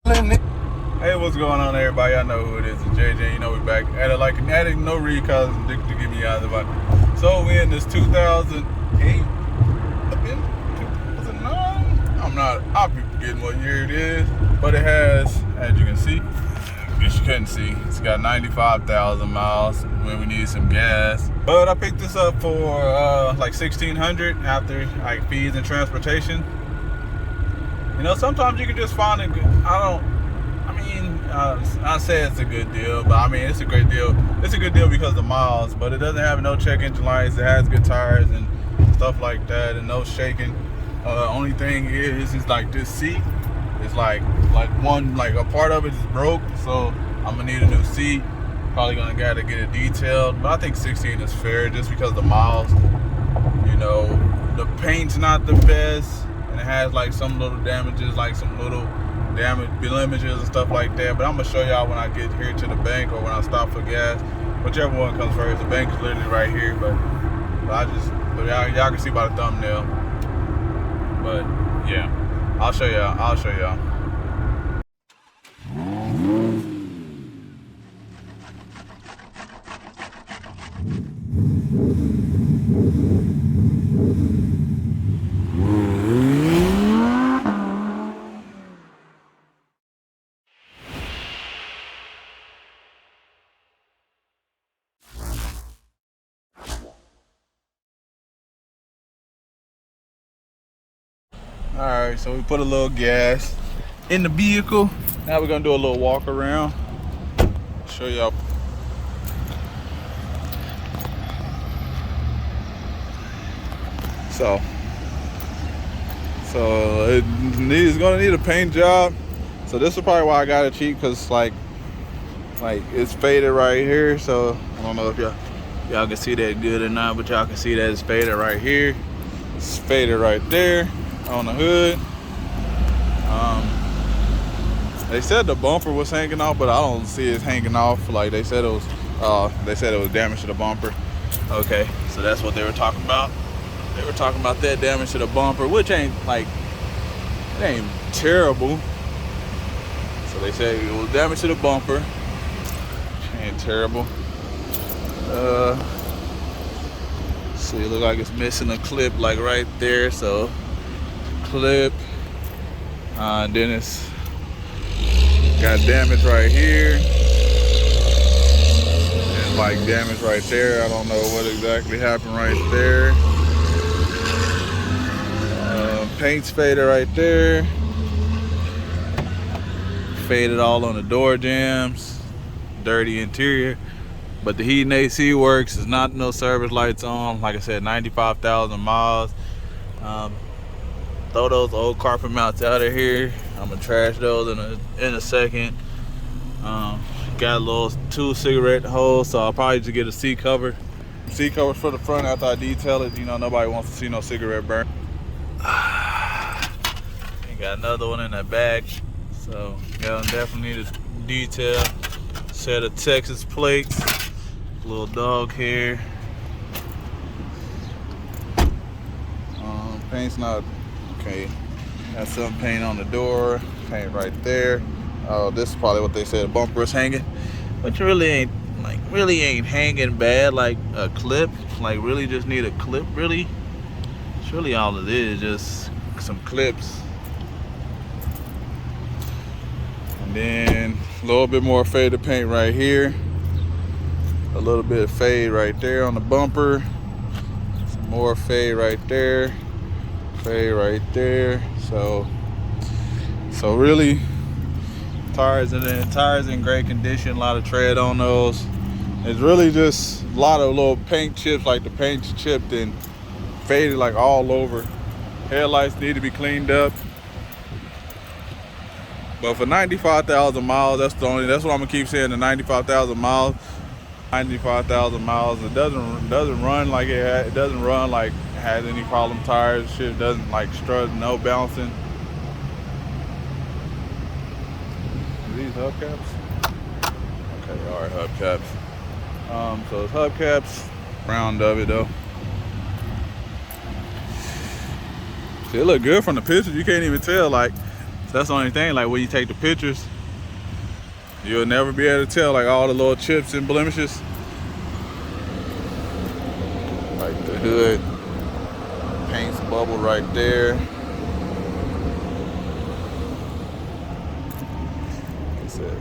Hey, what's going on, everybody? I know who it is. It's JJ. You know we back at it like adding no recalls to get me out of it. So we in this 2008, 2009. I'll be forgetting what year it is, but it has, as you can see, I guess you couldn't see, it's got 95,000 miles when we need some gas. But I picked this up for like $1,600 after like fees and transportation. You know, sometimes you can just find a good, I say it's a good deal, but I mean, it's a great deal. It's a good deal because of the miles, but it doesn't have no check engine lights. It has good tires and stuff like that, and no shaking. Only thing is like this seat is like a part of it is broke, so I'm gonna need a new seat. Probably gonna gotta get it detailed, but I think 16 is fair just because of the miles. You know, the paint's not the best, and it has like some little damages, like some little damage blemishes and stuff like that. But I'm gonna show y'all when I get here to the bank or when I stop for gas, whichever one comes first. The bank is literally right here, but y'all can see by the thumbnail. But yeah, I'll show y'all. Alright, so we put a little gas in the vehicle. Now we're gonna do a little walk around. Show y'all. So it's gonna need a paint job. So this is probably why I got it cheap, because like it's faded right here. So I don't know if y'all can see that good or not, but y'all can see that it's faded right here. It's faded right there on the hood. They said the bumper was hanging off, but I don't see it hanging off. Like they said it was damage to the bumper. Okay, so that's what they were talking about. They were talking about that damage to the bumper, which ain't terrible. So they said it was damage to the bumper, which ain't terrible. See, it look like it's missing a clip, like right there. So clip, then it's got damage right here, and like damage right there. I don't know what exactly happened right there. Paint's faded right there. Faded all on the door jambs. Dirty interior. But the heat and AC works. There's not no service lights on. Like I said, 95,000 miles. Throw those old carpet mounts out of here. I'm gonna trash those in a second. Got a little 2 cigarette holes, so I'll probably just get a seat cover. Seat covers for the front after I detail it. You know, nobody wants to see no cigarette burn. Got another one in the back, so yeah, definitely need a detail. Set of Texas plates, little dog hair. Paint's not okay. Got some paint on the door, paint right there. Oh, this is probably what they said. The bumper is hanging, but you really ain't hanging bad. Like a clip, like really just need a clip. Really, it's really all it is, just some clips. And then a little bit more faded paint right here. A little bit of fade right there on the bumper. Some more fade right there. Fade right there. So really, tires in great condition. A lot of tread on those. It's really just a lot of little paint chips, like the paint's chipped and faded like all over. Headlights need to be cleaned up. But for 95,000 miles, that's what I'm gonna keep saying. The 95,000 miles. 95,000 miles. It doesn't run like it doesn't run like it has any problem tires. Shit doesn't like strut, no bouncing. Are these hubcaps? Okay, all right, hubcaps. So it's hubcaps. Round of it though. See, it look good from the pictures. You can't even tell. Like That's the only thing. Like when you take the pictures, you'll never be able to tell like all the little chips and blemishes. Like the hood, paint's bubble right there.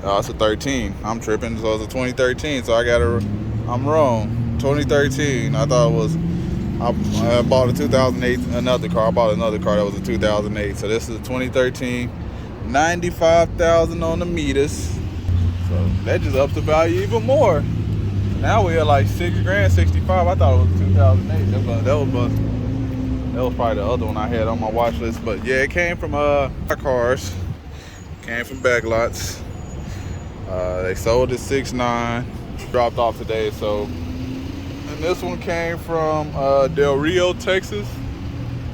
Oh, it's a 13. I'm tripping. So it's a 2013. So I'm wrong. 2013. I thought it was. I bought a 2008 another car. I bought another car that was a 2008. So this is a 2013. 95,000 on the meters. So that just ups the value even more. Now we're at like $6,000, 65. I thought it was 2008. That was probably the other one I had on my watch list. But yeah, it came from cars. Came from backlots. They sold it 6.9. Dropped off today. So, and this one came from Del Rio, Texas.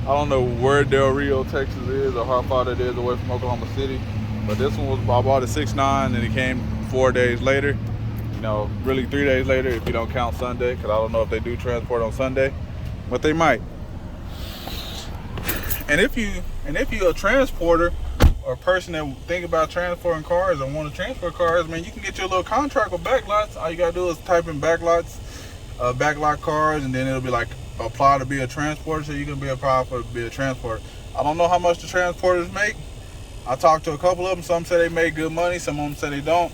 I don't know where Del Rio, Texas is or how far that is away from Oklahoma City. But this one was, I bought it 6.9 and it came 4 days later. You know, really 3 days later if you don't count Sunday, because I don't know if they do transport on Sunday, but they might. And if you're a transporter or a person that think about transporting cars and want to transport cars, man, you can get your little contract with backlots. All you gotta do is type in backlots, backlot cars, and then it'll be like apply to be a transporter, so you can be applied for to be a transporter. I don't know how much the transporters make. I talked to a couple of them. Some say they make good money. Some of them say they don't.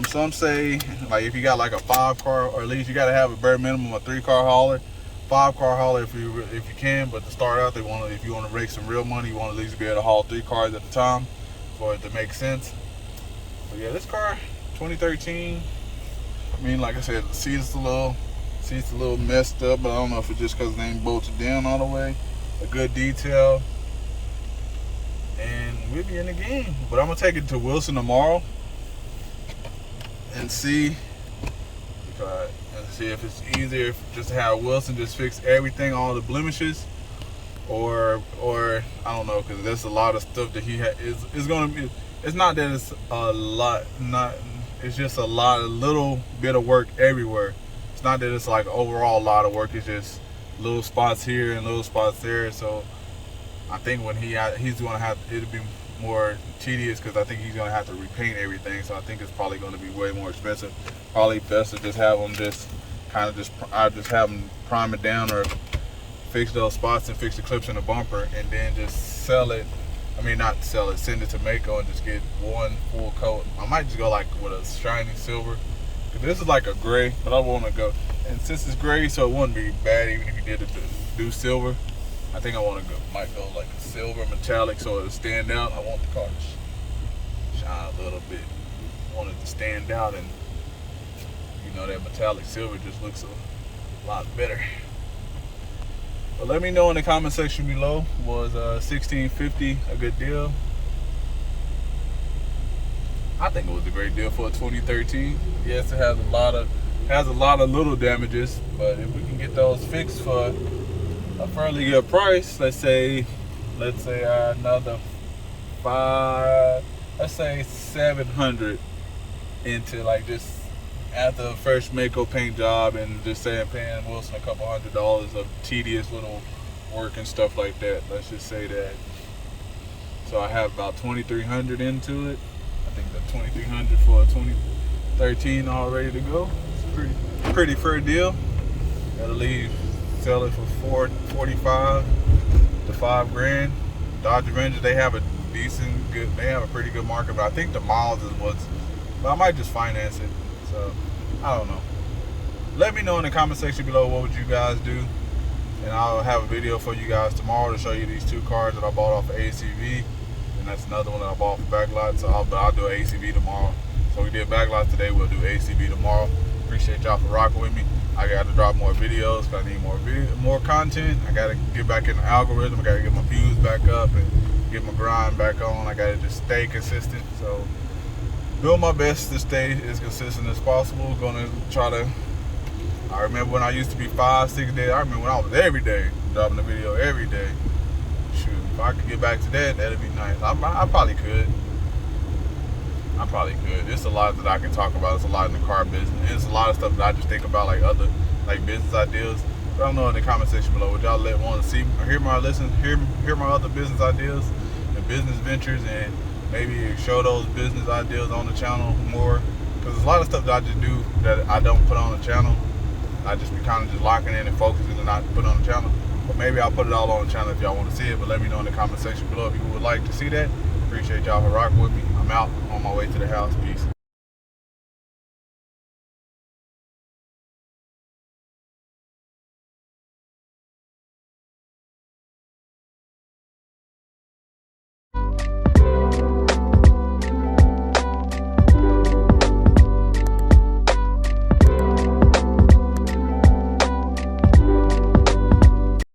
Some say like if you got like a 5-car, or at least you got to have a bare minimum of 3-car hauler, 5-car hauler if you can. But to start out, if you want to make some real money, you want to at least be able to haul 3 cars at a time for it to make sense. But yeah, this car, 2013. I mean, like I said, the seat's a little messed up, but I don't know if it's just because it ain't bolted down all the way. A good detail, and we'll be in the game. But I'm gonna take it to Wilson tomorrow and see if it's easier just to have Wilson just fix everything, all the blemishes, or I don't know, because there's a lot of stuff that he is gonna be. It's not that it's a lot, it's just a little bit of work everywhere. It's not that it's like overall a lot of work. It's just little spots here and little spots there. So I think when he's gonna have, it'll be more tedious because I think he's gonna have to repaint everything. So I think it's probably gonna be way more expensive. Probably best to just have him I just have him prime it down or fix those spots and fix the clips in the bumper, and then just sell it. I mean, not sell it, send it to Mako and just get one full coat. I might just go like with a shiny silver. This is like a gray, but I want to go. And since it's gray, so it wouldn't be bad even if you did do silver. I think I might go like a silver metallic so it'll stand out. I want the car to shine a little bit. I want it to stand out, and you know that metallic silver just looks a lot better. But let me know in the comment section below, was $1,650 a good deal? I think it was a great deal for a 2013. Yes, it has a lot of little damages, but if we can get those fixed for a fairly good price, let's say another let's say 700 into like just after the first Mako paint job, and just saying paying Wilson a couple $100 of tedious little work and stuff like that. Let's just say that. So I have about 2,300 into it. I think the 2,300 for a 2013 all ready to go. It's a pretty fair deal. Gotta sell it for $45 to $5,000. Dodge Avenger, they have a pretty good market, but I think the miles is but I might just finance it. So I don't know. Let me know in the comment section below what would you guys do, and I'll have a video for you guys tomorrow to show you these 2 cars that I bought off of ACV. That's another one that I bought for backlot, so I'll do an ACV tomorrow. So we did backlot today, we'll do ACV tomorrow. Appreciate y'all for rocking with me. I got to drop more videos because I need more content. I got to get back in the algorithm. I got to get my views back up and get my grind back on. I got to just stay consistent. So doing my best to stay as consistent as possible. I remember when I used to be 5-6 days. I remember when I was every day dropping a video every day. Shoot, if I could get back to that, that'd be nice. I probably could. There's a lot that I can talk about. It's a lot in the car business. There's a lot of stuff that I just think about, like other business ideas. But I don't know in the comment section below. Would y'all want to see or hear my other business ideas and business ventures, and maybe show those business ideas on the channel more, because there's a lot of stuff that I just do that I don't put on the channel. I just be kind of just locking in and focusing and not put on the channel. But maybe I'll put it all on the channel if y'all want to see it. But let me know in the comment section below if you would like to see that. Appreciate y'all for rocking with me. I'm out on my way to the house. Peace.